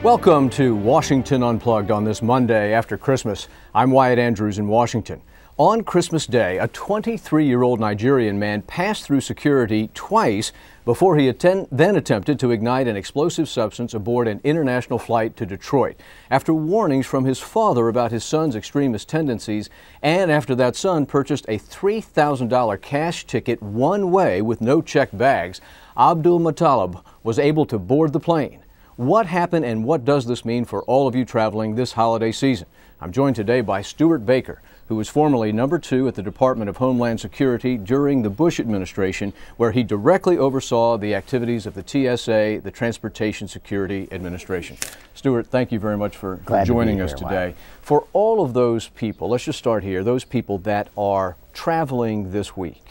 Welcome to Washington Unplugged on this Monday after Christmas. I'm Wyatt Andrews in Washington. On Christmas Day, a 23-year-old Nigerian man passed through security twice before he then attempted to ignite an explosive substance aboard an international flight to Detroit. After warnings from his father about his son's extremist tendencies, and after that son purchased a $3,000 cash ticket one way with no checked bags, Abdul Muttalib was able to board the plane. What happened and what does this mean for all of you traveling this holiday season? I'm joined today by Stewart Baker, who was formerly number 2 at the Department of Homeland Security during the Bush administration, where he directly oversaw the activities of the TSA, the Transportation Security Administration. Stewart, thank you very much for joining us today. For all of those people, let's just start here, those people that are traveling this week,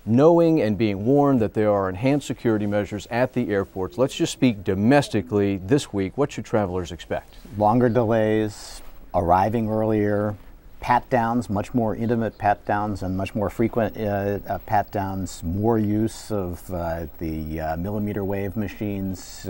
knowing and being warned that there are enhanced security measures at the airports. Let's just speak domestically this week. What should travelers expect? Longer delays, arriving earlier, pat-downs, much more intimate pat-downs and much more frequent pat-downs, more use of the millimeter wave machines,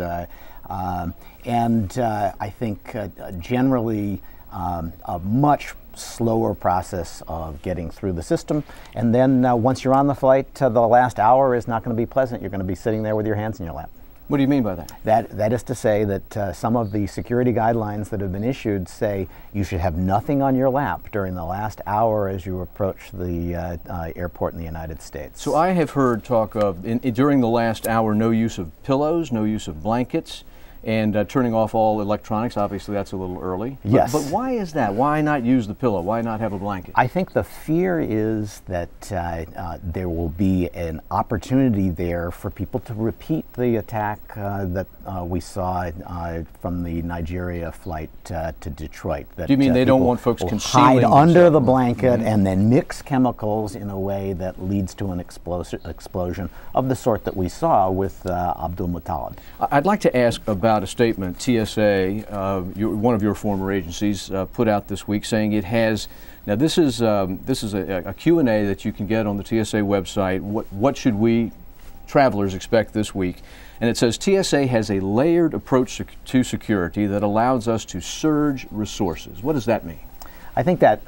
and I think generally a much slower process of getting through the system. And then once you're on the flight, the last hour is not going to be pleasant. You're going to be sitting there with your hands in your lap. What do you mean by that? That is to say that some of the security guidelines that have been issued say you should have nothing on your lap during the last hour as you approach the airport in the United States. So I have heard talk of, during the last hour, no use of pillows, no use of blankets, and turning off all electronics. Obviously that's a little early. Yes. But why is that? Why not use the pillow? Why not have a blanket? I think the fear is that there will be an opportunity there for people to repeat the attack that we saw from the Nigeria flight to Detroit. That, do you mean they don't want folks concealing hide under the blanket and then mix chemicals in a way that leads to an explosion of the sort that we saw with Abdul Muttalib? I'd like to ask about a statement TSA, one of your former agencies, put out this week saying it has. Now this is a Q&A that you can get on the TSA website. What should we travelers expect this week? And it says TSA has a layered approach to security that allows us to surge resources. What does that mean? I think that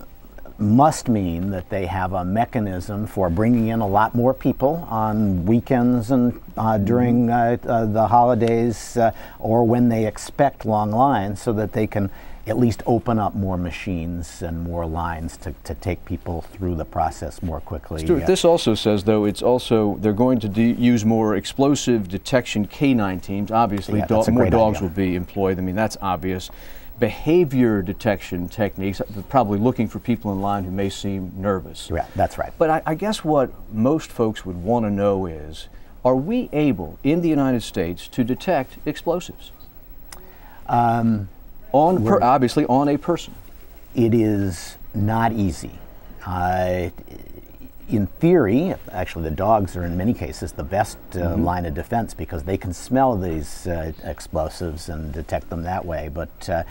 must mean that they have a mechanism for bringing in a lot more people on weekends and during the holidays or when they expect long lines, so that they can at least open up more machines and more lines to take people through the process more quickly. Stewart, this also says, though, they're going to use more explosive detection canine teams. Obviously, more dogs will be employed. I mean, that's obvious. Behavior detection techniques, probably looking for people in line who may seem nervous. Yeah, that's right. But I guess what most folks would want to know is, are we able in the United States to detect explosives? Obviously on a person. It is not easy. In theory, actually the dogs are in many cases the best line of defense because they can smell these explosives and detect them that way. But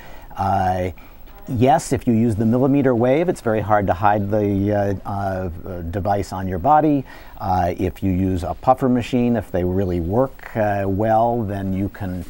yes, if you use the millimeter wave, it's very hard to hide the device on your body. If you use a puffer machine, if they really work well, then you can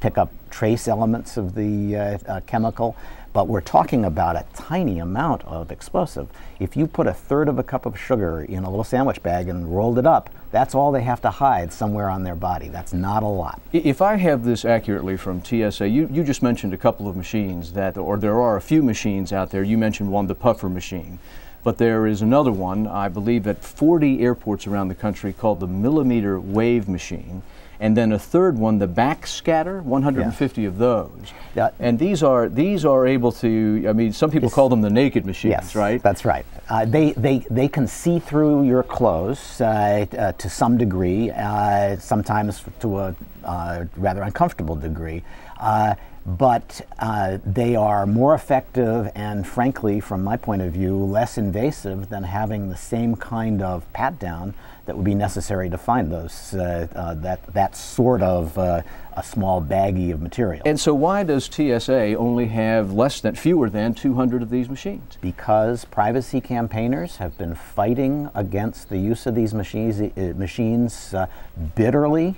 pick up trace elements of the chemical. But we're talking about a tiny amount of explosive. If you put 1/3 of a cup of sugar in a little sandwich bag and rolled it up, that's all they have to hide somewhere on their body. That's not a lot. If I have this accurately from TSA, you just mentioned a couple of machines or there are a few machines out there. You mentioned one, the puffer machine. But there is another one, I believe, at 40 airports around the country called the millimeter wave machine. And then a third one, the backscatter, 150 of those. And these are able to, I mean, some people call them the naked machines, right? That's right. They can see through your clothes to some degree, sometimes to a rather uncomfortable degree. But they are more effective and, frankly, from my point of view, less invasive than having the same kind of pat-down that would be necessary to find those that sort of a small baggie of material. And so why does TSA only have fewer than 200 of these machines? Because privacy campaigners have been fighting against the use of these machines bitterly.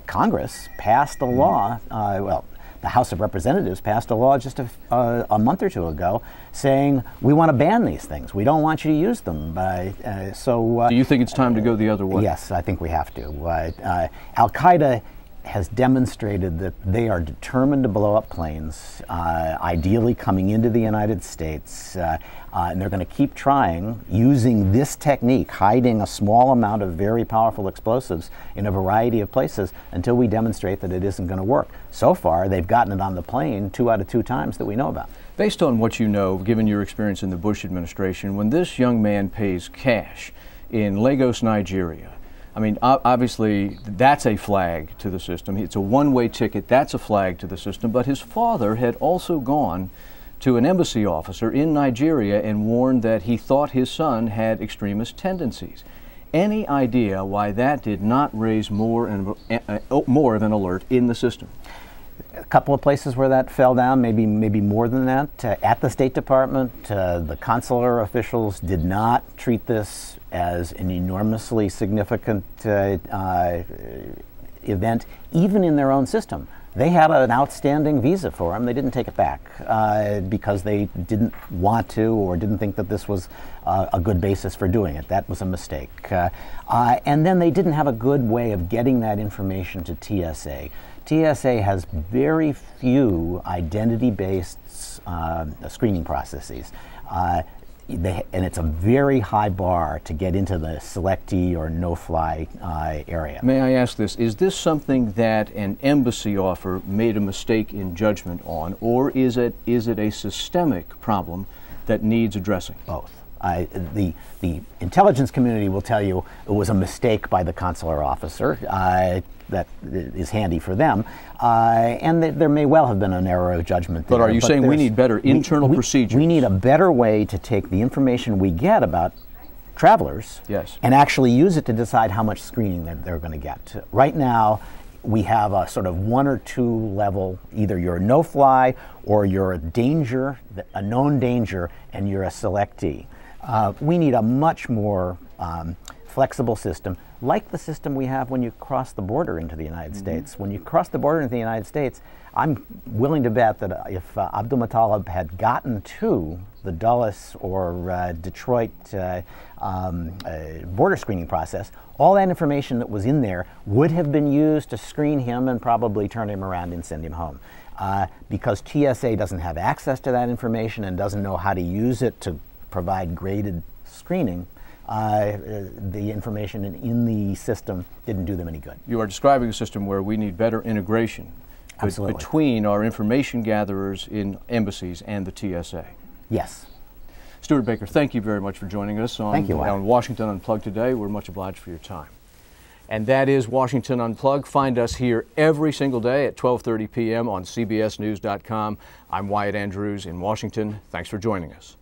Congress passed a law, well, the House of Representatives passed a law just a month or two ago saying we want to ban these things. We don't want you to use them. Do you think it's time to go the other way? Yes, I think we have to. Al-Qaeda has demonstrated that they are determined to blow up planes, ideally coming into the United States, and they're going to keep trying using this technique, hiding a small amount of very powerful explosives in a variety of places until we demonstrate that it isn't going to work. So far, they've gotten it on the plane 2 out of 2 times that we know about. Based on what you know, given your experience in the Bush administration, when this young man pays cash in Lagos, Nigeria, I mean, obviously, that's a flag to the system. It's a one-way ticket. That's a flag to the system. But his father had also gone to an embassy officer in Nigeria and warned that he thought his son had extremist tendencies. Any idea why that did not raise more of an alert in the system? A couple of places where that fell down, maybe more than that. At the State Department, the consular officials did not treat this as an enormously significant event, even in their own system. They had an outstanding visa for him. They didn't take it back because they didn't want to or didn't think that this was a good basis for doing it. That was a mistake. And then they didn't have a good way of getting that information to TSA. TSA has very few identity-based screening processes. And it's a very high bar to get into the selectee or no-fly area. May I ask this? Is this something that an embassy officer made a mistake in judgment on, or is it a systemic problem that needs addressing? Both. The intelligence community will tell you it was a mistake by the consular officer. That is handy for them, and there may well have been an error of judgment there. But are you saying we need better internal procedures? We need a better way to take the information we get about travelers, yes, and actually use it to decide how much screening they're going to get. Right now, we have a sort of 1 or 2 level, either you're a no-fly or you're a danger, a known danger, and you're a selectee. We need a much more flexible system, like the system we have when you cross the border into the United States. When you cross the border into the United States, I'm willing to bet that if Abdul Muttalib had gotten to the Dulles or Detroit border screening process, all that information that was in there would have been used to screen him and probably turn him around and send him home. Because TSA doesn't have access to that information and doesn't know how to use it to provide graded screening, the information in the system didn't do them any good. You are describing a system where we need better integration between our information gatherers in embassies and the TSA. Yes. Stewart Baker, thank you very much for joining us on Washington Unplugged today. We're much obliged for your time. And that is Washington Unplugged. Find us here every single day at 12:30 p.m. on CBSNews.com. I'm Wyatt Andrews in Washington. Thanks for joining us.